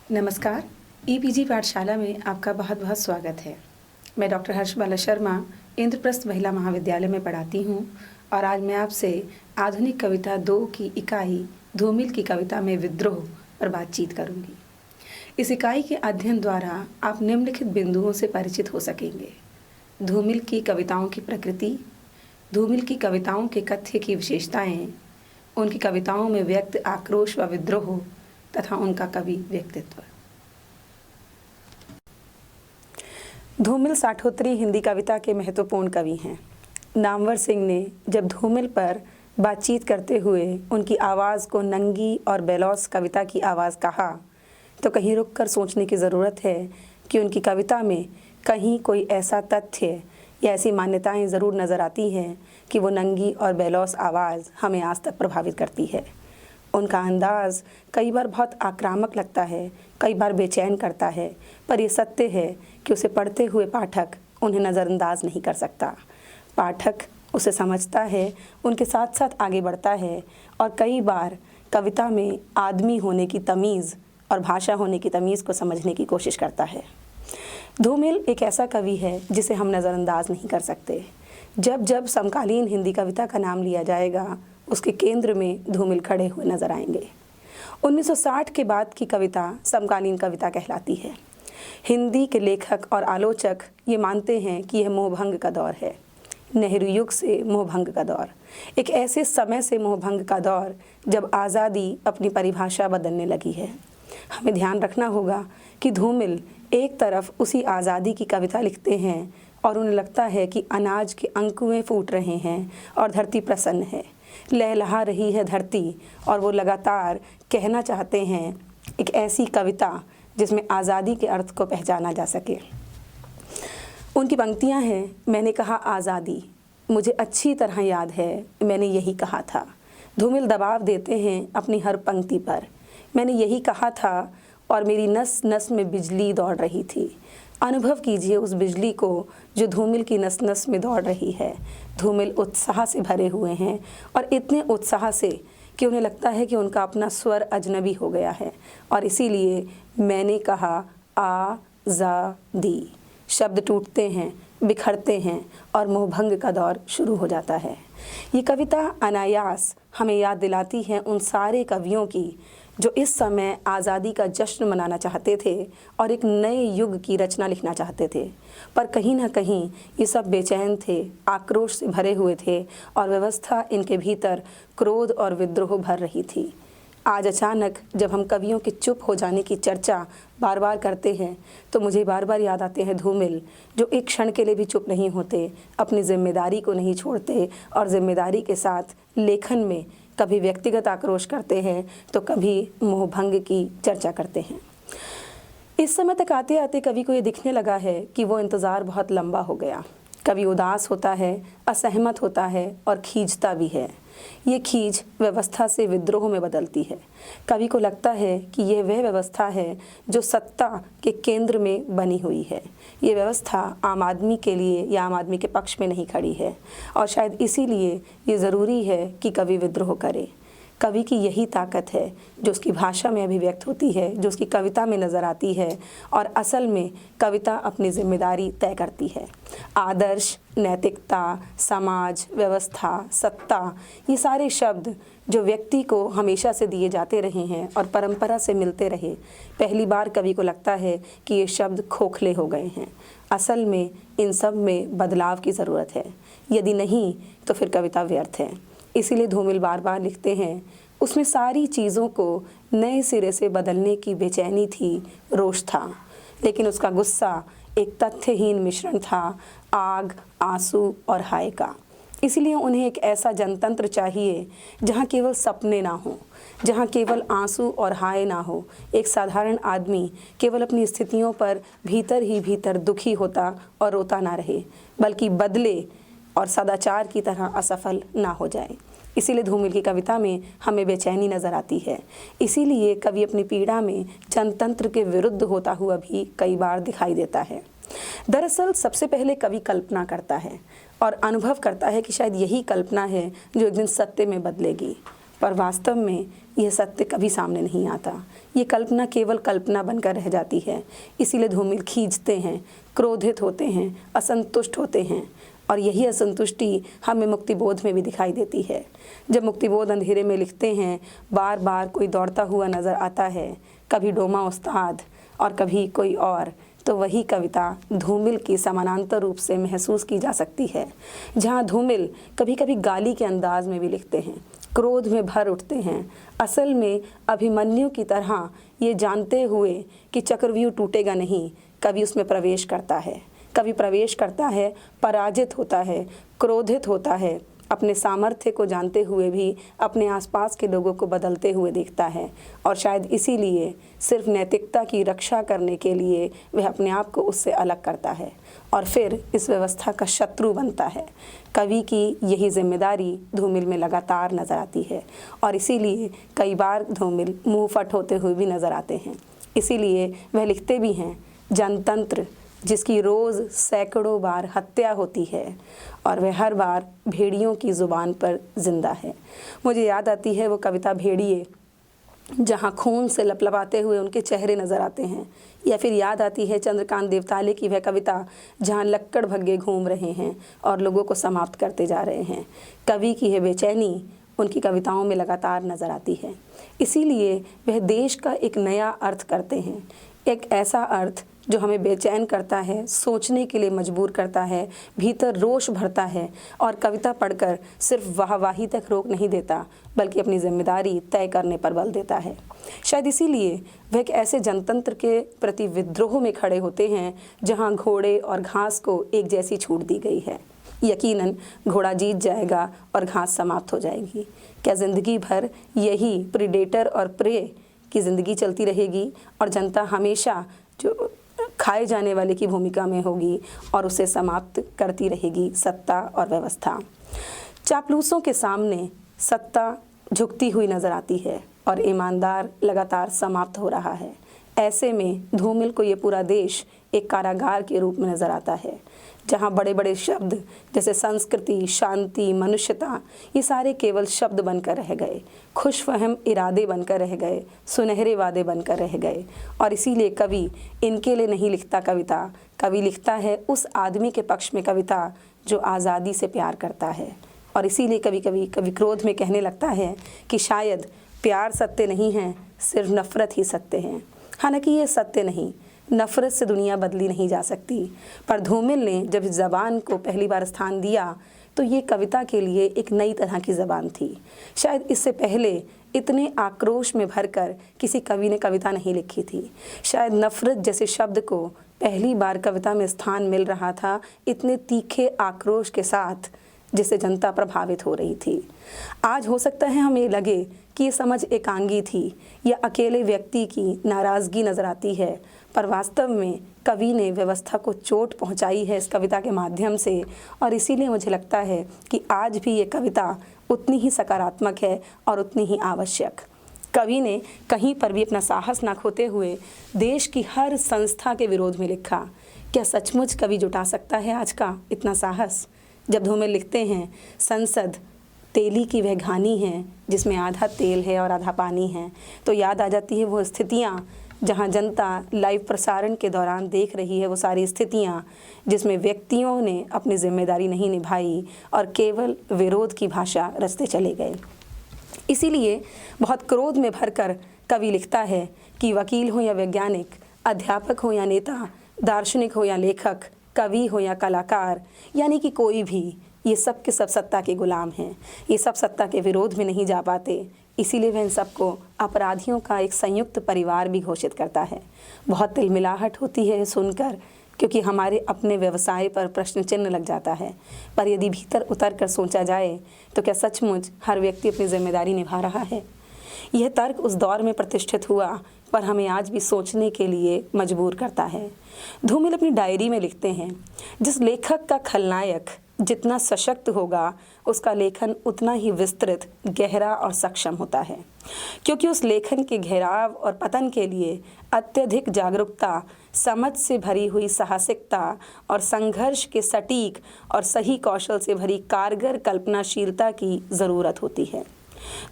नमस्कार। ईपीजी पाठशाला में आपका बहुत बहुत स्वागत है। मैं डॉक्टर हर्षबाला शर्मा इंद्रप्रस्थ महिला महाविद्यालय में पढ़ाती हूँ और आज मैं आपसे आधुनिक कविता 2 की इकाई धूमिल की कविता में विद्रोह पर बातचीत करूँगी। इस इकाई के अध्ययन द्वारा आप निम्नलिखित बिंदुओं से परिचित हो सकेंगे: धूमिल की कविताओं की प्रकृति, धूमिल की कविताओं के कथ्य की विशेषताएँ, उनकी कविताओं में व्यक्त आक्रोश व विद्रोह तथा उनका कवि व्यक्तित्व। धूमिल साठोत्तरी हिंदी कविता के महत्वपूर्ण कवि हैं। नामवर सिंह ने जब धूमिल पर बातचीत करते हुए उनकी आवाज़ को नंगी और बेलौस कविता की आवाज़ कहा, तो कहीं रुककर सोचने की ज़रूरत है कि उनकी कविता में कहीं कोई ऐसा तथ्य या ऐसी मान्यताएं ज़रूर नज़र आती हैं कि वो नंगी और बेलौस आवाज़ हमें आज तक प्रभावित करती है। उनका अंदाज़ कई बार बहुत आक्रामक लगता है, कई बार बेचैन करता है, पर ये सत्य है कि उसे पढ़ते हुए पाठक उन्हें नज़रअंदाज नहीं कर सकता। पाठक उसे समझता है, उनके साथ साथ आगे बढ़ता है और कई बार कविता में आदमी होने की तमीज़ और भाषा होने की तमीज़ को समझने की कोशिश करता है। धूमिल एक ऐसा कवि है जिसे हम नज़रअंदाज नहीं कर सकते। जब जब समकालीन हिंदी कविता का नाम लिया जाएगा, उसके केंद्र में धूमिल खड़े हुए नजर आएंगे। 1960 के बाद की कविता समकालीन कविता कहलाती है। हिंदी के लेखक और आलोचक ये मानते हैं कि यह मोहभंग का दौर है। नेहरू युग से मोहभंग का दौर, एक ऐसे समय से मोहभंग का दौर जब आज़ादी अपनी परिभाषा बदलने लगी है। हमें ध्यान रखना होगा कि धूमिल एक तरफ उसी आज़ादी की कविता लिखते हैं और उन्हें लगता है कि अनाज के अंकुएं फूट रहे हैं और धरती प्रसन्न है, लहलहा रही है धरती, और वो लगातार कहना चाहते हैं एक ऐसी कविता जिसमें आज़ादी के अर्थ को पहचाना जा सके। उनकी पंक्तियां हैं: मैंने कहा आज़ादी, मुझे अच्छी तरह याद है, मैंने यही कहा था। धूमिल दबाव देते हैं अपनी हर पंक्ति पर। मैंने यही कहा था और मेरी नस नस में बिजली दौड़ रही थी। अनुभव कीजिए उस बिजली को जो धूमिल की नस नस में दौड़ रही है। धूमिल उत्साह से भरे हुए हैं और इतने उत्साह से कि उन्हें लगता है कि उनका अपना स्वर अजनबी हो गया है, और इसीलिए मैंने कहा आज़ादी शब्द टूटते हैं, बिखरते हैं और मोहभंग का दौर शुरू हो जाता है। ये कविता अनायास हमें याद दिलाती है उन सारे कवियों की जो इस समय आज़ादी का जश्न मनाना चाहते थे और एक नए युग की रचना लिखना चाहते थे, पर कहीं ना कहीं ये सब बेचैन थे, आक्रोश से भरे हुए थे और व्यवस्था इनके भीतर क्रोध और विद्रोह भर रही थी। आज अचानक जब हम कवियों के चुप हो जाने की चर्चा बार बार करते हैं तो मुझे बार बार याद आते हैं धूमिल, जो एक क्षण के लिए भी चुप नहीं होते, अपनी जिम्मेदारी को नहीं छोड़ते और जिम्मेदारी के साथ लेखन में कभी व्यक्तिगत आक्रोश करते हैं तो कभी मोहभंग की चर्चा करते हैं। इस समय तक आते आते कवि को ये दिखने लगा है कि वो इंतज़ार बहुत लंबा हो गया। कवि उदास होता है, असहमत होता है और खींचता भी है। ये खींच व्यवस्था से विद्रोह में बदलती है। कवि को लगता है कि यह वह व्यवस्था है जो सत्ता के केंद्र में बनी हुई है। ये व्यवस्था आम आदमी के लिए या आम आदमी के पक्ष में नहीं खड़ी है, और शायद इसीलिए ये ज़रूरी है कि कवि विद्रोह करे। कवि की यही ताकत है जो उसकी भाषा में अभिव्यक्त होती है, जो उसकी कविता में नज़र आती है, और असल में कविता अपनी जिम्मेदारी तय करती है। आदर्श, नैतिकता, समाज, व्यवस्था, सत्ता, ये सारे शब्द जो व्यक्ति को हमेशा से दिए जाते रहे हैं और परंपरा से मिलते रहे, पहली बार कवि को लगता है कि ये शब्द खोखले हो गए हैं। असल में इन सब में बदलाव की ज़रूरत है, यदि नहीं तो फिर कविता व्यर्थ है। इसीलिए धूमिल बार बार लिखते हैं, उसमें सारी चीज़ों को नए सिरे से बदलने की बेचैनी थी, रोष था, लेकिन उसका गुस्सा एक तथ्यहीन मिश्रण था, आग, आंसू और हाय का। इसलिए उन्हें एक ऐसा जनतंत्र चाहिए जहाँ केवल सपने ना हो, जहाँ केवल आंसू और हाय ना हो। एक साधारण आदमी केवल अपनी स्थितियों पर भीतर ही भीतर दुखी होता और रोता ना रहे, बल्कि बदले और सदाचार की तरह असफल ना हो जाए। इसीलिए धूमिल की कविता में हमें बेचैनी नज़र आती है। इसीलिए कवि अपनी पीड़ा में जनतंत्र के विरुद्ध होता हुआ भी कई बार दिखाई देता है। दरअसल सबसे पहले कवि कल्पना करता है और अनुभव करता है कि शायद यही कल्पना है जो एक दिन सत्य में बदलेगी। पर वास्तव में यह सत्य कभी सामने नहीं आता। ये कल्पना केवल कल्पना बनकर रह जाती है। इसीलिए धूमिल खींचते हैं, क्रोधित होते हैं, असंतुष्ट होते हैं, और यही असंतुष्टि हमें मुक्तिबोध में भी दिखाई देती है। जब मुक्तिबोध अंधेरे में लिखते हैं, बार बार कोई दौड़ता हुआ नज़र आता है, कभी डोमा उस्ताद और कभी कोई और, तो वही कविता धूमिल की समानांतर रूप से महसूस की जा सकती है। जहाँ धूमिल कभी कभी गाली के अंदाज में भी लिखते हैं, क्रोध में भर उठते हैं, असल में अभिमन्यु की तरह ये जानते हुए कि चक्रव्यूह टूटेगा नहीं, कभी उसमें प्रवेश करता है, कभी प्रवेश करता है, पराजित होता है, क्रोधित होता है, अपने सामर्थ्य को जानते हुए भी अपने आसपास के लोगों को बदलते हुए देखता है, और शायद इसीलिए सिर्फ नैतिकता की रक्षा करने के लिए वह अपने आप को उससे अलग करता है और फिर इस व्यवस्था का शत्रु बनता है। कवि की यही जिम्मेदारी धूमिल में लगातार नज़र आती है, और इसीलिए कई बार धूमिल मुँह फट होते हुए भी नज़र आते हैं। इसीलिए वह लिखते भी हैं, जनतंत्र जिसकी रोज़ सैकड़ों बार हत्या होती है और वह हर बार भेड़ियों की ज़ुबान पर जिंदा है। मुझे याद आती है वो कविता भेड़िए, जहाँ खून से लपलपाते हुए उनके चेहरे नज़र आते हैं, या फिर याद आती है चंद्रकांत देवताले की वह कविता जहाँ लक्कड़ भग्गे घूम रहे हैं और लोगों को समाप्त करते जा रहे हैं। कवि की यह बेचैनी उनकी कविताओं में लगातार नज़र आती है। इसीलिए वह देश का एक नया अर्थ करते हैं, एक ऐसा अर्थ जो हमें बेचैन करता है, सोचने के लिए मजबूर करता है, भीतर रोष भरता है, और कविता पढ़कर सिर्फ वाहवाही तक रोक नहीं देता बल्कि अपनी जिम्मेदारी तय करने पर बल देता है। शायद इसीलिए वह एक ऐसे जनतंत्र के प्रति विद्रोह में खड़े होते हैं जहां घोड़े और घास को एक जैसी छूट दी गई है। यकीनन घोड़ा जीत जाएगा और घास समाप्त हो जाएगी। क्या ज़िंदगी भर यही प्रीडेटर और प्रे की ज़िंदगी चलती रहेगी और जनता हमेशा जो खाए जाने वाले की भूमिका में होगी और उसे समाप्त करती रहेगी सत्ता और व्यवस्था? चापलूसों के सामने सत्ता झुकती हुई नज़र आती है और ईमानदार लगातार समाप्त हो रहा है। ऐसे में धूमिल को ये पूरा देश एक कारागार के रूप में नज़र आता है, जहाँ बड़े बड़े शब्द जैसे संस्कृति, शांति, मनुष्यता, ये सारे केवल शब्द बनकर रह गए, खुशफहम इरादे बनकर रह गए, सुनहरे वादे बनकर रह गए। और इसीलिए कवि इनके लिए नहीं लिखता कविता, कवि लिखता है उस आदमी के पक्ष में कविता जो आज़ादी से प्यार करता है। और इसीलिए कभी क्रोध में कहने लगता है कि शायद प्यार सत्य नहीं है, सिर्फ नफ़रत ही सत्य है। हालांकि ये सत्य नहीं, नफ़रत से दुनिया बदली नहीं जा सकती। पर धूमिल ने जब इस ज़बान को पहली बार स्थान दिया तो ये कविता के लिए एक नई तरह की ज़बान थी। शायद इससे पहले इतने आक्रोश में भरकर किसी कवि ने कविता नहीं लिखी थी। शायद नफ़रत जैसे शब्द को पहली बार कविता में स्थान मिल रहा था, इतने तीखे आक्रोश के साथ जिससे जनता प्रभावित हो रही थी। आज हो सकता है हमें लगे कि ये समझ एकांगी थी या अकेले व्यक्ति की नाराज़गी नज़र आती है, पर वास्तव में कवि ने व्यवस्था को चोट पहुंचाई है इस कविता के माध्यम से। और इसीलिए मुझे लगता है कि आज भी ये कविता उतनी ही सकारात्मक है और उतनी ही आवश्यक। कवि ने कहीं पर भी अपना साहस ना खोते हुए देश की हर संस्था के विरोध में लिखा। क्या सचमुच कवि जुटा सकता है आज का इतना साहस? जब धूमिल लिखते हैं, संसद तेली की वह घानी है जिसमें आधा तेल है और आधा पानी है, तो याद आ जाती है वो स्थितियाँ जहाँ जनता लाइव प्रसारण के दौरान देख रही है, वो सारी स्थितियाँ जिसमें व्यक्तियों ने अपनी जिम्मेदारी नहीं निभाई और केवल विरोध की भाषा रचते चले गए। इसीलिए बहुत क्रोध में भरकर कवि लिखता है कि वकील हो या वैज्ञानिक, अध्यापक हो या नेता, दार्शनिक हो या लेखक, कवि हो या कलाकार, यानी कि कोई भी, ये सब के सब सत्ता के गुलाम हैं। ये सब सत्ता के विरोध में नहीं जा पाते। इसीलिए वह इन सबको अपराधियों का एक संयुक्त परिवार भी घोषित करता है। बहुत तिलमिलाहट होती है सुनकर, क्योंकि हमारे अपने व्यवसाय पर प्रश्न चिन्ह लग जाता है। पर यदि भीतर उतर कर सोचा जाए तो क्या सचमुच हर व्यक्ति अपनी जिम्मेदारी निभा रहा है? यह तर्क उस दौर में प्रतिष्ठित हुआ, पर हमें आज भी सोचने के लिए मजबूर करता है। धूमिल अपनी डायरी में लिखते हैं, जिस लेखक का खलनायक जितना सशक्त होगा उसका लेखन उतना ही विस्तृत, गहरा और सक्षम होता है, क्योंकि उस लेखन के घेराव और पतन के लिए अत्यधिक जागरूकता, समझ से भरी हुई साहसिकता और संघर्ष के सटीक और सही कौशल से भरी कारगर कल्पनाशीलता की ज़रूरत होती है।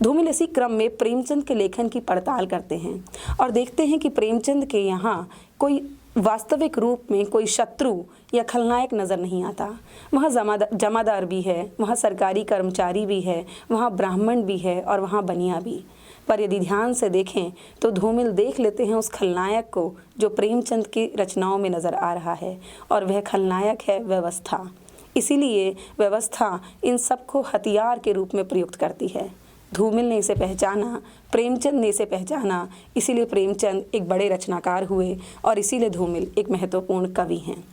धूमिल इसी क्रम में प्रेमचंद के लेखन की पड़ताल करते हैं और देखते हैं कि प्रेमचंद के यहाँ कोई वास्तविक रूप में कोई शत्रु या खलनायक नज़र नहीं आता। वहाँ जमादार भी है, वहाँ सरकारी कर्मचारी भी है, वहाँ ब्राह्मण भी है और वहाँ बनिया भी। पर यदि ध्यान से देखें तो धूमिल देख लेते हैं उस खलनायक को जो प्रेमचंद की रचनाओं में नज़र आ रहा है, और वह खलनायक है व्यवस्था। इसीलिए व्यवस्था इन सबको हथियार के रूप में प्रयुक्त करती है। धूमिल ने इसे पहचाना, प्रेमचंद ने इसे पहचाना, इसीलिए प्रेमचंद एक बड़े रचनाकार हुए और इसीलिए धूमिल एक महत्वपूर्ण कवि हैं।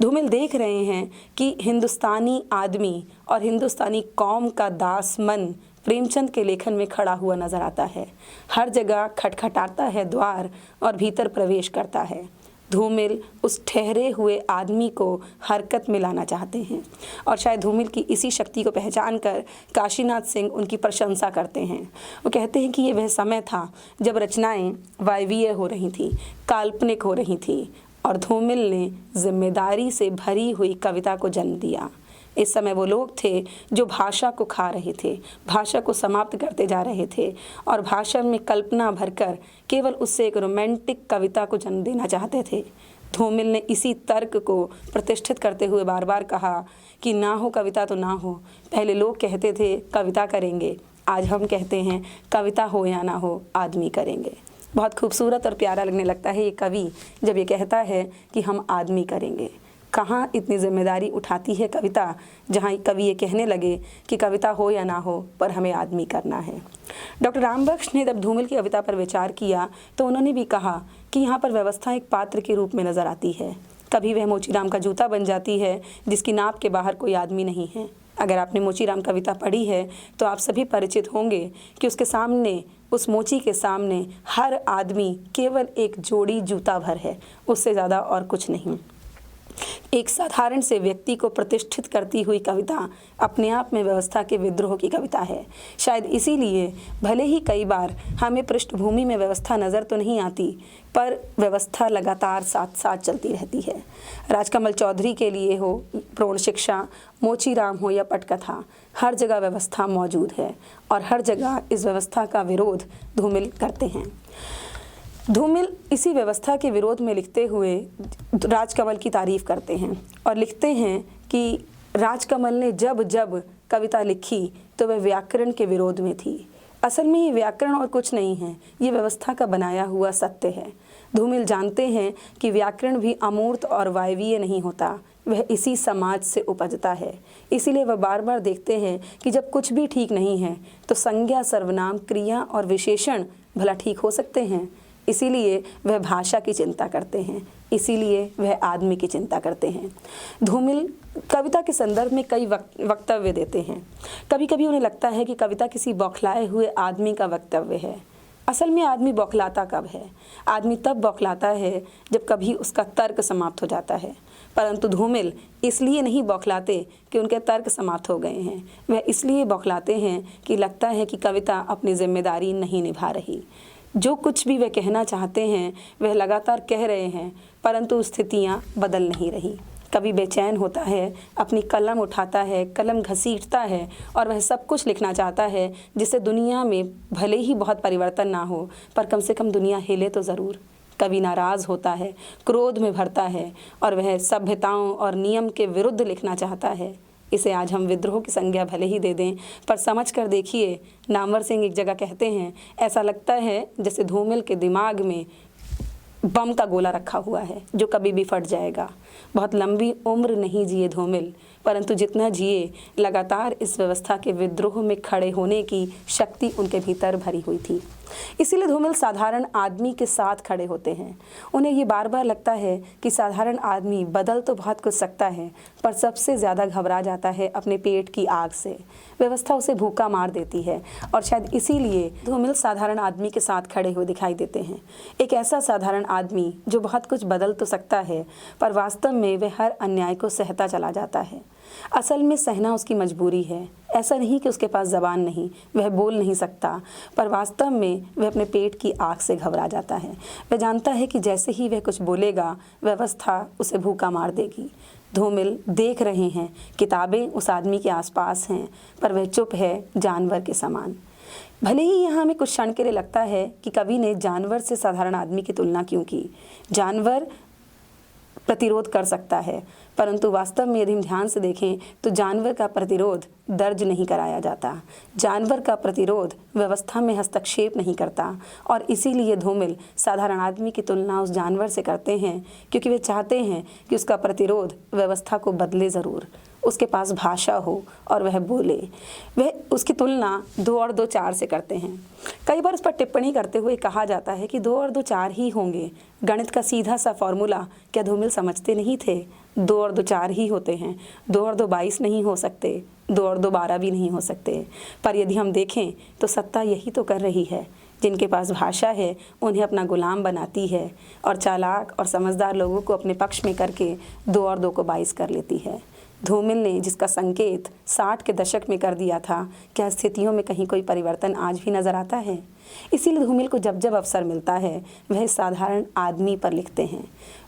धूमिल देख रहे हैं कि हिंदुस्तानी आदमी और हिंदुस्तानी कौम का दास मन प्रेमचंद के लेखन में खड़ा हुआ नजर आता है। हर जगह खटखटाता है द्वार और भीतर प्रवेश करता है। धूमिल उस ठहरे हुए आदमी को हरकत में लाना चाहते हैं और शायद धूमिल की इसी शक्ति को पहचान कर काशीनाथ सिंह उनकी प्रशंसा करते हैं। वो कहते हैं कि ये वह समय था जब रचनाएं वायवीय हो रही थी, काल्पनिक हो रही थी, और धूमिल ने जिम्मेदारी से भरी हुई कविता को जन्म दिया। इस समय वो लोग थे जो भाषा को खा रहे थे, भाषा को समाप्त करते जा रहे थे और भाषा में कल्पना भरकर केवल उससे एक रोमांटिक कविता को जन्म देना चाहते थे। धूमिल ने इसी तर्क को प्रतिष्ठित करते हुए बार बार कहा कि ना हो कविता तो ना हो। पहले लोग कहते थे कविता करेंगे, आज हम कहते हैं कविता हो या ना हो, आदमी करेंगे। बहुत खूबसूरत और प्यारा लगने लगता है ये कवि जब ये कहता है कि हम आदमी करेंगे। कहाँ इतनी जिम्मेदारी उठाती है कविता, जहाँ कवि ये कहने लगे कि कविता हो या ना हो पर हमें आदमी करना है। डॉक्टर रामबख्श ने जब धूमिल की कविता पर विचार किया तो उन्होंने भी कहा कि यहाँ पर व्यवस्था एक पात्र के रूप में नज़र आती है। कभी वह मोचीराम का जूता बन जाती है जिसकी नाप के बाहर कोई आदमी नहीं है। अगर आपने मोचीराम कविता पढ़ी है तो आप सभी परिचित होंगे कि उसके सामने, उस मोची के सामने हर आदमी केवल एक जोड़ी जूता भर है, उससे ज़्यादा और कुछ नहीं। एक साधारण से व्यक्ति को प्रतिष्ठित करती हुई कविता अपने आप में व्यवस्था के विद्रोह की कविता है। शायद इसीलिए भले ही कई बार हमें पृष्ठभूमि में व्यवस्था नज़र तो नहीं आती, पर व्यवस्था लगातार साथ साथ चलती रहती है। राजकमल चौधरी के लिए हो प्रौढ़ शिक्षा, मोचीराम हो या पटकथा, हर जगह व्यवस्था मौजूद है और हर जगह इस व्यवस्था का विरोध धूमिल करते हैं। धूमिल इसी व्यवस्था के विरोध में लिखते हुए राजकमल की तारीफ़ करते हैं और लिखते हैं कि राजकमल ने जब जब कविता लिखी तो वह व्याकरण के विरोध में थी। असल में ये व्याकरण और कुछ नहीं है, ये व्यवस्था का बनाया हुआ सत्य है। धूमिल जानते हैं कि व्याकरण भी अमूर्त और वायवीय नहीं होता, वह इसी समाज से उपजता है। इसीलिए वह बार बार देखते हैं कि जब कुछ भी ठीक नहीं है तो संज्ञा, सर्वनाम, क्रिया और विशेषण भला ठीक हो सकते हैं। इसीलिए वह भाषा की चिंता करते हैं, इसीलिए वह आदमी की चिंता करते हैं। धूमिल कविता के संदर्भ में कई वक्तव्य देते हैं। कभी कभी उन्हें लगता है कि कविता किसी बौखलाए हुए आदमी का वक्तव्य है। असल में आदमी बौखलाता कब है? आदमी तब बौखलाता है जब कभी उसका तर्क समाप्त हो जाता है। परंतु धूमिल इसलिए नहीं बौखलाते कि उनके तर्क समाप्त हो गए हैं, वह इसलिए बौखलाते हैं कि लगता है कि कविता अपनी जिम्मेदारी नहीं निभा रही। जो कुछ भी वे कहना चाहते हैं वह लगातार कह रहे हैं, परंतु स्थितियाँ बदल नहीं रही। कभी बेचैन होता है, अपनी कलम उठाता है, कलम घसीटता है और वह सब कुछ लिखना चाहता है जिससे दुनिया में भले ही बहुत परिवर्तन ना हो पर कम से कम दुनिया हिले तो ज़रूर। कभी नाराज़ होता है, क्रोध में भरता है और वह सभ्यताओं और नियम के विरुद्ध लिखना चाहता है। इसे आज हम विद्रोह की संज्ञा भले ही दे दें, पर समझ कर देखिए। नामवर सिंह एक जगह कहते हैं, ऐसा लगता है जैसे धूमिल के दिमाग में बम का गोला रखा हुआ है जो कभी भी फट जाएगा। बहुत लंबी उम्र नहीं जिए धूमिल, परंतु जितना जिए लगातार इस व्यवस्था के विद्रोह में खड़े होने की शक्ति उनके भीतर भरी हुई थी। इसीलिए धूमिल साधारण आदमी के साथ खड़े होते हैं। उन्हें ये बार बार लगता है कि साधारण आदमी बदल तो बहुत कुछ सकता है, पर सबसे ज़्यादा घबरा जाता है अपने पेट की आग से। व्यवस्था उसे भूखा मार देती है और शायद इसीलिए धूमिल साधारण आदमी के साथ खड़े हुए दिखाई देते हैं। एक ऐसा साधारण आदमी जो बहुत कुछ बदल तो सकता है, पर वास्तव में वह हर अन्याय को सहता चला जाता है। असल में सहना उसकी मजबूरी है। ऐसा नहीं कि उसके पास ज़बान नहीं, वह बोल नहीं सकता, पर वास्तव में वह अपने पेट की आग से घबरा जाता है। वह जानता है कि जैसे ही वह कुछ बोलेगा व्यवस्था उसे भूखा मार देगी। धूमिल देख रहे हैं, किताबें उस आदमी के आसपास हैं, पर वह चुप है जानवर के समान। भले ही यहाँ हमें कुछ क्षण के लिए लगता है कि कवि ने जानवर से साधारण आदमी की तुलना क्यों की। जानवर प्रतिरोध कर सकता है, परंतु वास्तव में यदि हम ध्यान से देखें तो जानवर का प्रतिरोध दर्ज नहीं कराया जाता। जानवर का प्रतिरोध व्यवस्था में हस्तक्षेप नहीं करता, और इसीलिए धूमिल साधारण आदमी की तुलना उस जानवर से करते हैं, क्योंकि वे चाहते हैं कि उसका प्रतिरोध व्यवस्था को बदले ज़रूर, उसके पास भाषा हो और वह बोले। वह उसकी तुलना 2 और 2 4 से करते हैं। कई बार उस पर टिप्पणी करते हुए कहा जाता है कि 2 और 2 4 ही होंगे। गणित का सीधा सा फॉर्मूला क्या धूमिल समझते नहीं थे? 2 और 2 4 ही होते हैं। 2 और 2 22 नहीं हो सकते, 2 और 2 12 भी नहीं हो सकते। पर यदि हम देखें तो सत्ता यही तो कर रही है। जिनके पास भाषा है उन्हें अपना गुलाम बनाती है, और चालाक और समझदार लोगों को अपने पक्ष में करके 2 और 2 को 22 कर लेती है। धूमिल ने जिसका संकेत 60 के दशक में कर दिया था, क्या स्थितियों में कहीं कोई परिवर्तन आज भी नज़र आता है? इसीलिए धूमिल को जब जब अवसर मिलता है वह साधारण आदमी पर लिखते हैं।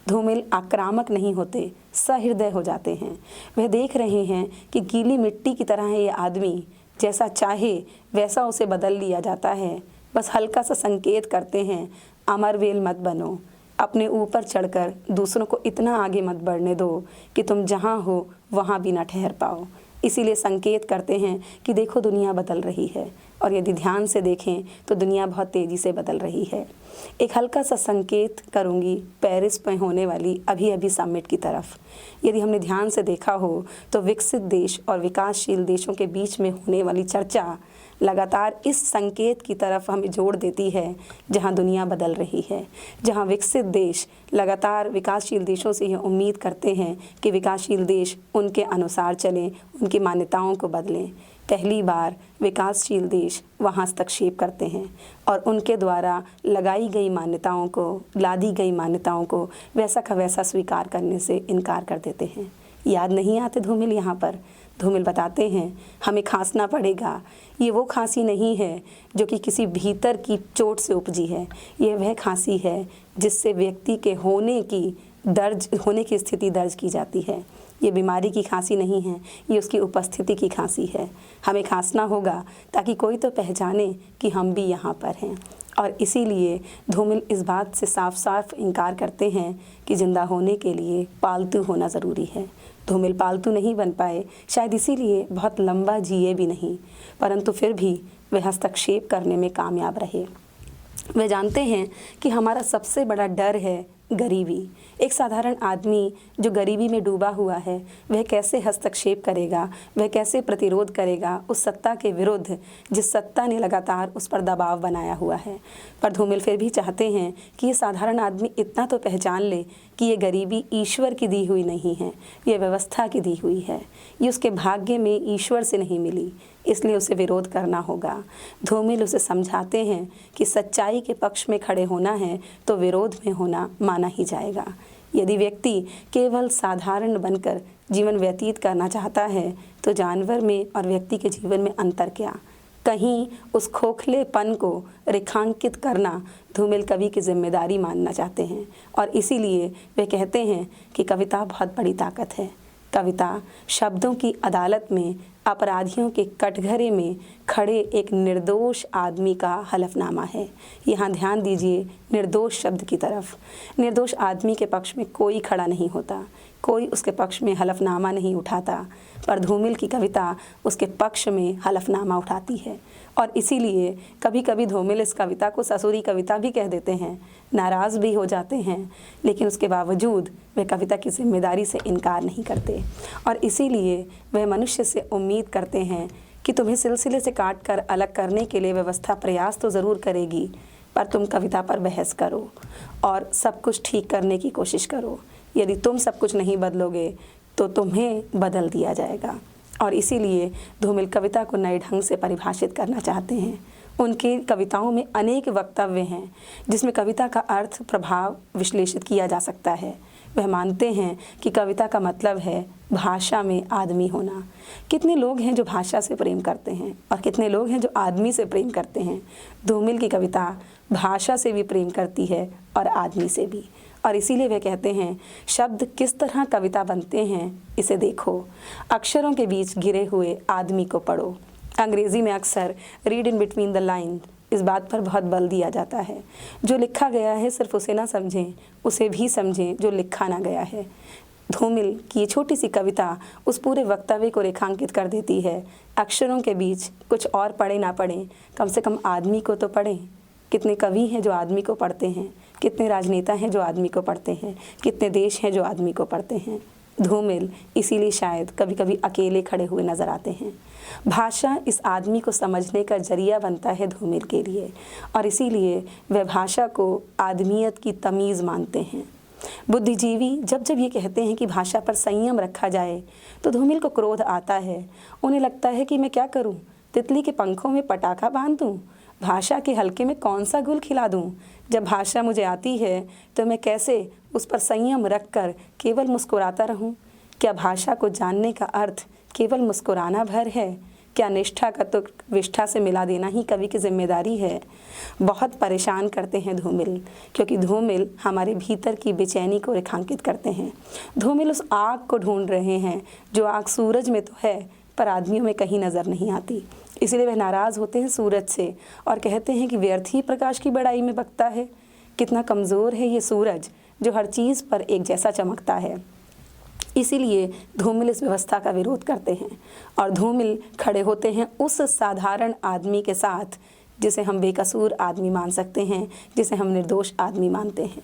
धूमिल आक्रामक नहीं होते, सहृदय हो जाते हैं। वह देख रहे हैं कि गीली मिट्टी की तरह है ये आदमी, जैसा चाहे वैसा उसे बदल लिया जाता है। बस हल्का सा संकेत करते हैं, अमरवेल मत बनो, अपने ऊपर चढ़कर दूसरों को इतना आगे मत बढ़ने दो कि तुम जहाँ हो वहाँ भी ना ठहर पाओ। इसीलिए संकेत करते हैं कि देखो दुनिया बदल रही है, और यदि ध्यान से देखें तो दुनिया बहुत तेज़ी से बदल रही है। एक हल्का सा संकेत करूंगी पेरिस में होने वाली अभी अभी समिट की तरफ। यदि हमने ध्यान से देखा हो तो विकसित देश और विकासशील देशों के बीच में होने वाली चर्चा लगातार इस संकेत की तरफ हमें जोड़ देती है, जहां दुनिया बदल रही है, जहां विकसित देश लगातार विकासशील देशों से यह उम्मीद करते हैं कि विकासशील देश उनके अनुसार चलें, उनकी मान्यताओं को बदलें। पहली बार विकासशील देश वहाँ हस्तक्षेप करते हैं और उनके द्वारा लगाई गई मान्यताओं को, लादी गई मान्यताओं को वैसा का वैसा स्वीकार करने से इनकार कर देते हैं। याद नहीं आते धूमिल यहाँ पर? धूमिल बताते हैं हमें खांसना पड़ेगा। ये वो खांसी नहीं है जो कि किसी भीतर की चोट से उपजी है, ये वह खांसी है जिससे व्यक्ति के होने की स्थिति दर्ज की जाती है। ये बीमारी की खांसी नहीं है, ये उसकी उपस्थिति की खांसी है। हमें खांसना होगा ताकि कोई तो पहचाने कि हम भी यहाँ पर हैं। और इसीलिए धूमिल इस बात से साफ साफ इनकार करते हैं कि ज़िंदा होने के लिए पालतू होना ज़रूरी है। धूमिल पालतू नहीं बन पाए, शायद इसीलिए बहुत लंबा जिए भी नहीं, परंतु फिर भी वे हस्तक्षेप करने में कामयाब रहे। वे जानते हैं कि हमारा सबसे बड़ा डर है गरीबी। एक साधारण आदमी जो गरीबी में डूबा हुआ है, वह कैसे हस्तक्षेप करेगा, वह कैसे प्रतिरोध करेगा उस सत्ता के विरुद्ध जिस सत्ता ने लगातार उस पर दबाव बनाया हुआ है। पर धूमिल फिर भी चाहते हैं कि ये साधारण आदमी इतना तो पहचान ले कि ये गरीबी ईश्वर की दी हुई नहीं है, ये व्यवस्था की दी हुई है, ये उसके भाग्य में ईश्वर से नहीं मिली, इसलिए उसे विरोध करना होगा। धूमिल उसे समझाते हैं कि सच्चाई के पक्ष में खड़े होना है तो विरोध में होना माना ही जाएगा। यदि व्यक्ति केवल साधारण बनकर जीवन व्यतीत करना चाहता है तो जानवर में और व्यक्ति के जीवन में अंतर क्या? कहीं उस खोखलेपन को रेखांकित करना धूमिल कवि की जिम्मेदारी मानना चाहते हैं, और इसीलिए वे कहते हैं कि कविता बहुत बड़ी ताकत है। कविता शब्दों की अदालत में अपराधियों के कटघरे में खड़े एक निर्दोष आदमी का हलफनामा है। यहाँ ध्यान दीजिए निर्दोष शब्द की तरफ। निर्दोष आदमी के पक्ष में कोई खड़ा नहीं होता, कोई उसके पक्ष में हलफनामा नहीं उठाता, पर धूमिल की कविता उसके पक्ष में हलफनामा उठाती है। और इसीलिए कभी कभी धूमिल इस कविता को ससुरी कविता भी कह देते हैं, नाराज़ भी हो जाते हैं, लेकिन उसके बावजूद वे कविता की जिम्मेदारी से इनकार नहीं करते। और इसीलिए वह मनुष्य से उम्मीद करते हैं कि तुम्हें सिलसिले से काट कर अलग करने के लिए व्यवस्था प्रयास तो ज़रूर करेगी, पर तुम कविता पर बहस करो और सब कुछ ठीक करने की कोशिश करो। यदि तुम सब कुछ नहीं बदलोगे तो तुम्हें बदल दिया जाएगा। और इसीलिए धूमिल कविता को नए ढंग से परिभाषित करना चाहते हैं। उनकी कविताओं में अनेक वक्तव्य हैं जिसमें कविता का अर्थ, प्रभाव विश्लेषित किया जा सकता है। वह मानते हैं कि कविता का मतलब है भाषा में आदमी होना। कितने लोग हैं जो भाषा से प्रेम करते हैं और कितने लोग हैं जो आदमी से प्रेम करते हैं। धूमिल की कविता भाषा से भी प्रेम करती है और आदमी से भी। और इसीलिए वे कहते हैं शब्द किस तरह कविता बनते हैं इसे देखो, अक्षरों के बीच गिरे हुए आदमी को पढ़ो। अंग्रेज़ी में अक्सर read in between the line इस बात पर बहुत बल दिया जाता है। जो लिखा गया है सिर्फ उसे ना समझें, उसे भी समझें जो लिखा ना गया है। धूमिल की ये छोटी सी कविता उस पूरे वक्तव्य को रेखांकित कर देती है। अक्षरों के बीच कुछ और पढ़े ना पढ़ें, कम से कम आदमी को तो पढ़ें। कितने कवि हैं जो आदमी को पढ़ते हैं, कितने राजनेता हैं जो आदमी को पढ़ते हैं, कितने देश हैं जो आदमी को पढ़ते हैं। धूमिल इसीलिए शायद कभी कभी अकेले खड़े हुए नज़र आते हैं। भाषा इस आदमी को समझने का जरिया बनता है धूमिल के लिए, और इसीलिए वह भाषा को आदमियत की तमीज़ मानते हैं। बुद्धिजीवी जब जब ये कहते हैं कि भाषा पर संयम रखा जाए तो धूमिल को क्रोध आता है। उन्हें लगता है कि मैं क्या करूं, तितली के पंखों में पटाखा बांध दूं, भाषा के हल्के में कौन सा गुल खिला दूं। जब भाषा मुझे आती है तो मैं कैसे उस पर संयम रखकर केवल मुस्कुराता रहूं? क्या भाषा को जानने का अर्थ केवल मुस्कुराना भर है? क्या निष्ठा का तो विष्ठा से मिला देना ही कवि की जिम्मेदारी है? बहुत परेशान करते हैं धूमिल, क्योंकि धूमिल हमारे भीतर की बेचैनी को रेखांकित करते हैं। धूमिल उस आग को ढूंढ रहे हैं जो आग सूरज में तो है पर आदमियों में कहीं नज़र नहीं आती। इसलिए वह नाराज़ होते हैं सूरज से और कहते हैं कि व्यर्थ ही प्रकाश की बड़ाई में बकता है। कितना कमज़ोर है ये सूरज जो हर चीज़ पर एक जैसा चमकता है। इसीलिए धूमिल इस व्यवस्था का विरोध करते हैं और धूमिल खड़े होते हैं उस साधारण आदमी के साथ जिसे हम बेकसूर आदमी मान सकते हैं, जिसे हम निर्दोष आदमी मानते हैं।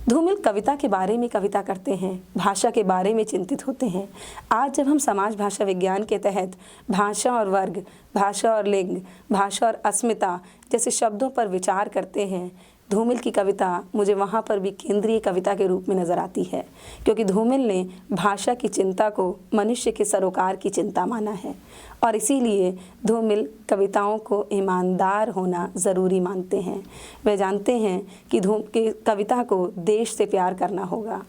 धूमिल कविता के बारे में कविता करते हैं, भाषा के बारे में चिंतित होते हैं। आज जब हम समाज भाषा विज्ञान के तहत भाषा और वर्ग, भाषा और लिंग, भाषा और अस्मिता जैसे शब्दों पर विचार करते हैं, धूमिल की कविता मुझे वहाँ पर भी केंद्रीय कविता के रूप में नज़र आती है, क्योंकि धूमिल ने भाषा की चिंता को मनुष्य के सरोकार की चिंता माना है और इसीलिए धूमिल कविताओं को ईमानदार होना ज़रूरी मानते हैं। वे जानते हैं कि कविता को देश से प्यार करना होगा।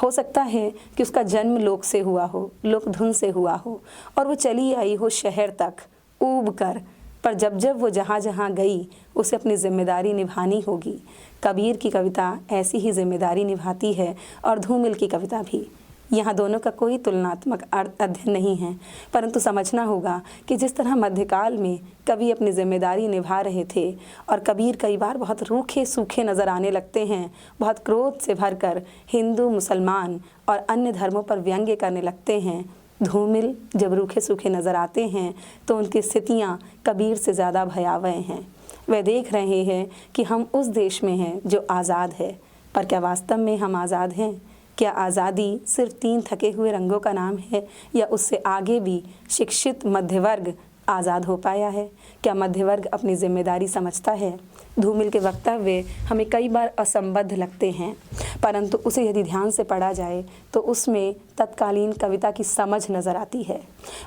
हो सकता है कि उसका जन्म लोक से हुआ हो, लोक धुन से हुआ हो और वो चली आई हो शहर तक ऊब कर, पर जब जब वो जहाँ जहाँ गई उसे अपनी जिम्मेदारी निभानी होगी। कबीर की कविता ऐसी ही जिम्मेदारी निभाती है और धूमिल की कविता भी। यहाँ दोनों का कोई तुलनात्मक अध्ययन नहीं है, परंतु समझना होगा कि जिस तरह मध्यकाल में कवि अपनी जिम्मेदारी निभा रहे थे और कबीर कई बार बहुत रूखे सूखे नज़र आने लगते हैं, बहुत क्रोध से भरकर हिंदू, मुसलमान और अन्य धर्मों पर व्यंग्य करने लगते हैं, धूमिल जब रूखे सूखे नज़र आते हैं तो उनकी स्थितियाँ कबीर से ज़्यादा भयावह हैं। वे देख रहे हैं कि हम उस देश में हैं जो आज़ाद है, पर क्या वास्तव में हम आज़ाद हैं? क्या आज़ादी सिर्फ 3 थके हुए रंगों का नाम है, या उससे आगे भी शिक्षित मध्यवर्ग आज़ाद हो पाया है? क्या मध्यवर्ग अपनी जिम्मेदारी समझता है? धूमिल के वक्तव्य हमें कई बार असंबद्ध लगते हैं, परंतु उसे यदि ध्यान से पढ़ा जाए तो उसमें तत्कालीन कविता की समझ नज़र आती है।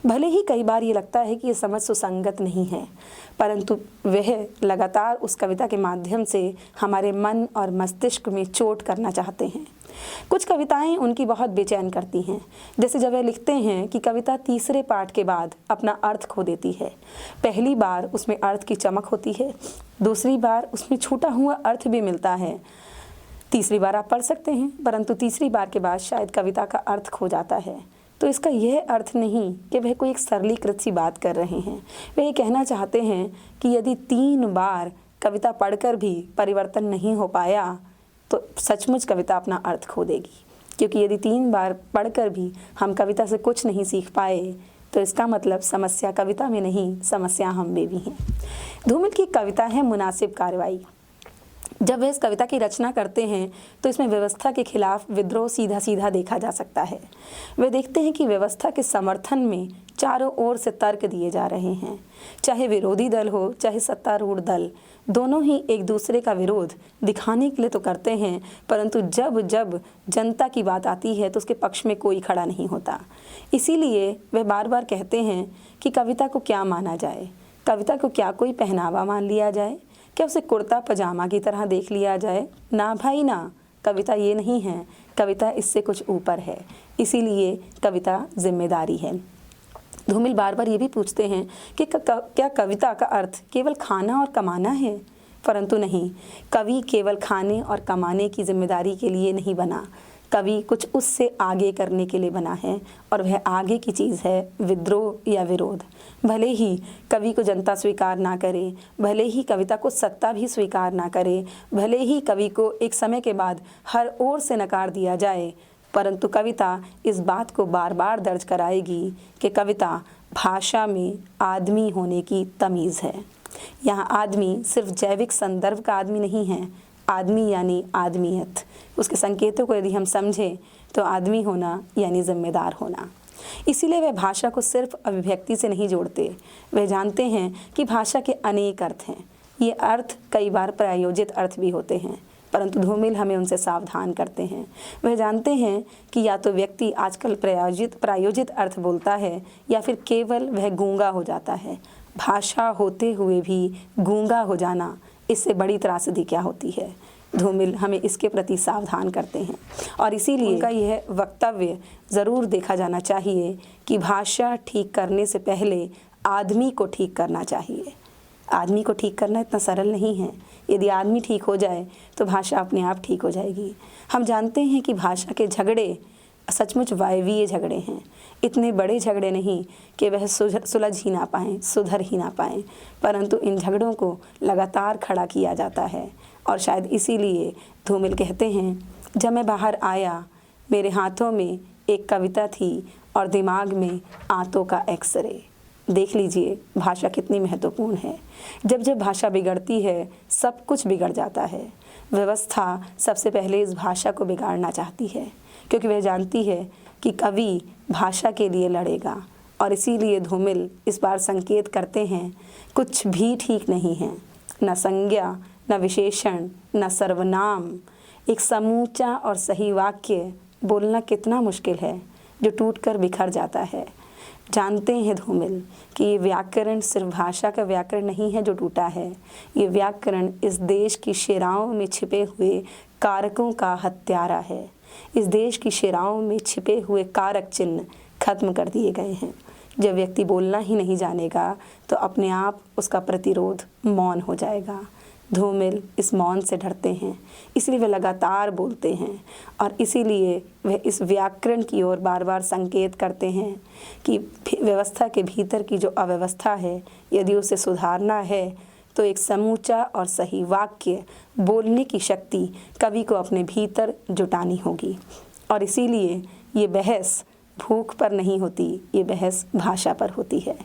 भले ही कई बार ये लगता है कि ये समझ सुसंगत नहीं है, परंतु वह लगातार उस कविता के माध्यम से हमारे मन और मस्तिष्क में चोट करना चाहते हैं। कुछ कविताएं उनकी बहुत बेचैन करती हैं, जैसे जब वे लिखते हैं कि कविता तीसरे पाठ के बाद अपना अर्थ खो देती है। पहली बार उसमें अर्थ की चमक होती है, दूसरी बार उसमें छूटा हुआ अर्थ भी मिलता है। तीसरी बार आप पढ़ सकते हैं, परंतु तीसरी बार के बाद शायद कविता का अर्थ खो जाता है। तो इसका यह अर्थ नहीं कि वह कोई एक सरलीकृत सी बात कर रहे हैं। वे ये कहना चाहते हैं कि यदि 3 बार कविता पढ़कर भी परिवर्तन नहीं हो पाया तो सचमुच कविता अपना अर्थ खो देगी, क्योंकि यदि 3 बार पढ़कर भी हम कविता से कुछ नहीं सीख पाए तो इसका मतलब समस्या कविता में नहीं, समस्या हम में भी है। धूमिल की कविता है मुनासिब कार्रवाई। जब वे इस कविता की रचना करते हैं तो इसमें व्यवस्था के खिलाफ विद्रोह सीधा सीधा देखा जा सकता है। वे देखते हैं कि व्यवस्था के समर्थन में चारों ओर से तर्क दिए जा रहे हैं, चाहे विरोधी दल हो चाहे सत्तारूढ़ दल, दोनों ही एक दूसरे का विरोध दिखाने के लिए तो करते हैं, परंतु जब जब जनता की बात आती है तो उसके पक्ष में कोई खड़ा नहीं होता। इसीलिए वह बार बार कहते हैं कि कविता को क्या माना जाए, कविता को क्या कोई पहनावा मान लिया जाए, क्या उसे कुर्ता पजामा की तरह देख लिया जाए? ना भाई ना, कविता ये नहीं है, कविता इससे कुछ ऊपर है। इसीलिए कविता जिम्मेदारी है। धूमिल बार बार ये भी पूछते हैं कि क्या कविता का अर्थ केवल खाना और कमाना है? परंतु नहीं, कवि केवल खाने और कमाने की जिम्मेदारी के लिए नहीं बना। कवि कुछ उससे आगे करने के लिए बना है, और वह आगे की चीज़ है विद्रोह या विरोध। भले ही कवि को जनता स्वीकार ना करे, भले ही कविता को सत्ता भी स्वीकार ना करे, भले ही कवि को एक समय के बाद हर ओर से नकार दिया जाए, परंतु कविता इस बात को बार बार दर्ज कराएगी कि कविता भाषा में आदमी होने की तमीज़ है। यहाँ आदमी सिर्फ जैविक संदर्भ का आदमी नहीं है, आदमी यानी आदमियत। उसके संकेतों को यदि हम समझें तो आदमी होना यानी जिम्मेदार होना। इसीलिए वह भाषा को सिर्फ अभिव्यक्ति से नहीं जोड़ते। वह जानते हैं कि भाषा के अनेक अर्थ हैं। ये अर्थ कई बार प्रायोजित अर्थ भी होते हैं, परंतु धूमिल हमें उनसे सावधान करते हैं। वह जानते हैं कि या तो व्यक्ति आजकल प्रायोजित अर्थ बोलता है या फिर केवल वह गूंगा हो जाता है। भाषा होते हुए भी गूंगा हो जाना, इससे बड़ी त्रासदी क्या होती है। धूमिल हमें इसके प्रति सावधान करते हैं, और इसीलिए उनका यह वक्तव्य ज़रूर देखा जाना चाहिए कि भाषा ठीक करने से पहले आदमी को ठीक करना चाहिए। आदमी को ठीक करना इतना सरल नहीं है। यदि आदमी ठीक हो जाए तो भाषा अपने आप ठीक हो जाएगी। हम जानते हैं कि भाषा के झगड़े सचमुच वायवीय झगड़े हैं, इतने बड़े झगड़े नहीं कि वह सुलझ ही ना पाएँ, सुधर ही ना पाएँ, परंतु इन झगड़ों को लगातार खड़ा किया जाता है। और शायद इसीलिए धूमिल कहते हैं, जब मैं बाहर आया मेरे हाथों में एक कविता थी और दिमाग में आंतों का एक्सरे। देख लीजिए भाषा कितनी महत्वपूर्ण है। जब जब भाषा बिगड़ती है सब कुछ बिगड़ जाता है। व्यवस्था सबसे पहले इस भाषा को बिगाड़ना चाहती है, क्योंकि वह जानती है कि कवि भाषा के लिए लड़ेगा। और इसीलिए धूमिल इस बार संकेत करते हैं, कुछ भी ठीक नहीं है, न संज्ञा, न विशेषण, न सर्वनाम। एक समूचा और सही वाक्य बोलना कितना मुश्किल है, जो टूटकर बिखर जाता है। जानते हैं धूमिल कि ये व्याकरण सिर्फ भाषा का व्याकरण नहीं है जो टूटा है, ये व्याकरण इस देश की शिराओं में छिपे हुए कारकों का हत्यारा है। इस देश की शिराओं में छिपे हुए कारक चिन्ह खत्म कर दिए गए हैं। जब व्यक्ति बोलना ही नहीं जानेगा तो अपने आप उसका प्रतिरोध मौन हो जाएगा। धूमिल इस मौन से डरते हैं, इसलिए वे लगातार बोलते हैं, और इसीलिए वह इस व्याकरण की ओर बार बार संकेत करते हैं कि व्यवस्था के भीतर की जो अव्यवस्था है, यदि उसे सुधारना है तो एक समूचा और सही वाक्य बोलने की शक्ति कवि को अपने भीतर जुटानी होगी। और इसीलिए ये बहस भूख पर नहीं होती, ये बहस भाषा पर होती है।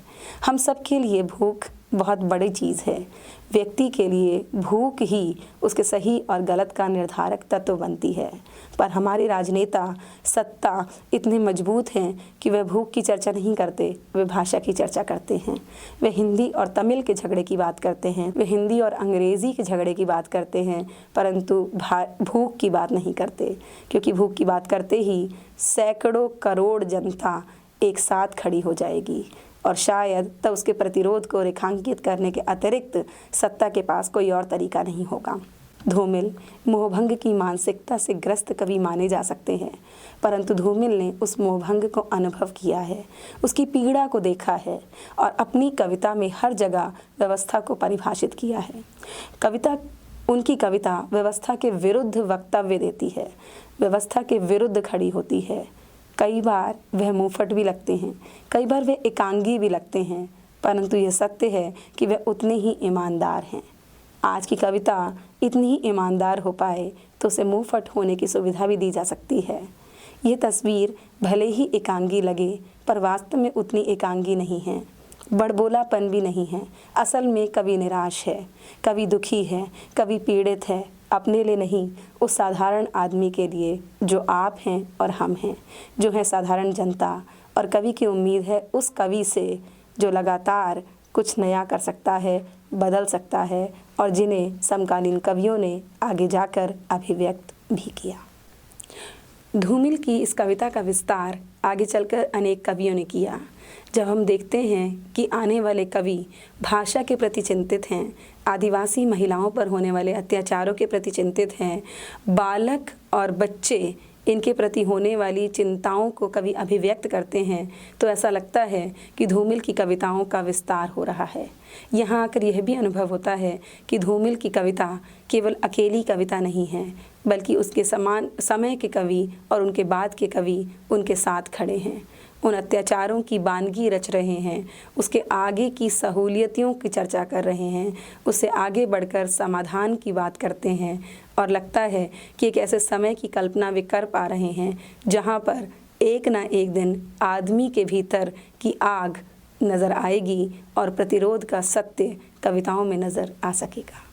हम सब के लिए भूख बहुत बड़ी चीज़ है। व्यक्ति के लिए भूख ही उसके सही और गलत का निर्धारक तत्व बनती है, पर हमारे राजनेता सत्ता इतने मजबूत हैं कि वे भूख की चर्चा नहीं करते, वे भाषा की चर्चा करते हैं। वे हिंदी और तमिल के झगड़े की बात करते हैं, वे हिंदी और अंग्रेज़ी के झगड़े की बात करते हैं, परंतु भूख की बात नहीं करते, क्योंकि भूख की बात करते ही सैकड़ों करोड़ जनता एक साथ खड़ी हो जाएगी, और शायद तब उसके प्रतिरोध को रेखांकित करने के अतिरिक्त सत्ता के पास कोई और तरीका नहीं होगा। धूमिल मोहभंग की मानसिकता से ग्रस्त कवि माने जा सकते हैं, परंतु धूमिल ने उस मोहभंग को अनुभव किया है, उसकी पीड़ा को देखा है, और अपनी कविता में हर जगह व्यवस्था को परिभाषित किया है। उनकी कविता व्यवस्था के विरुद्ध वक्तव्य देती है, व्यवस्था के विरुद्ध खड़ी होती है। कई बार वह मुंहफट भी लगते हैं, कई बार वे एकांगी भी लगते हैं, परंतु यह सत्य है कि वे उतने ही ईमानदार हैं। आज की कविता इतनी ही ईमानदार हो पाए तो उसे मुंहफट होने की सुविधा भी दी जा सकती है। ये तस्वीर भले ही एकांगी लगे, पर वास्तव में उतनी एकांगी नहीं है, बड़बोलापन भी नहीं है। असल में कवि निराश है, कवि दुखी है, कवि पीड़ित है, अपने लिए नहीं, उस साधारण आदमी के लिए जो आप हैं और हम हैं, जो है साधारण जनता। और कवि की उम्मीद है उस कवि से जो लगातार कुछ नया कर सकता है, बदल सकता है, और जिन्हें समकालीन कवियों ने आगे जाकर अभिव्यक्त भी किया। धूमिल की इस कविता का विस्तार आगे चलकर अनेक कवियों ने किया। जब हम देखते हैं कि आने वाले कवि भाषा के प्रति चिंतित हैं, आदिवासी महिलाओं पर होने वाले अत्याचारों के प्रति चिंतित हैं, बालक और बच्चे इनके प्रति होने वाली चिंताओं को कवि अभिव्यक्त करते हैं तो ऐसा लगता है कि धूमिल की कविताओं का विस्तार हो रहा है। यहाँ आकर यह भी अनुभव होता है कि धूमिल की कविता केवल अकेली कविता नहीं है, बल्कि उसके समान समय के कवि और उनके बाद के कवि उनके साथ खड़े हैं, उन अत्याचारों की बानगी रच रहे हैं, उसके आगे की सहूलियतों की चर्चा कर रहे हैं, उससे आगे बढ़कर समाधान की बात करते हैं और लगता है कि एक ऐसे समय की कल्पना वे कर पा रहे हैं जहाँ पर एक ना एक दिन आदमी के भीतर की आग नज़र आएगी और प्रतिरोध का सत्य कविताओं में नज़र आ सकेगा।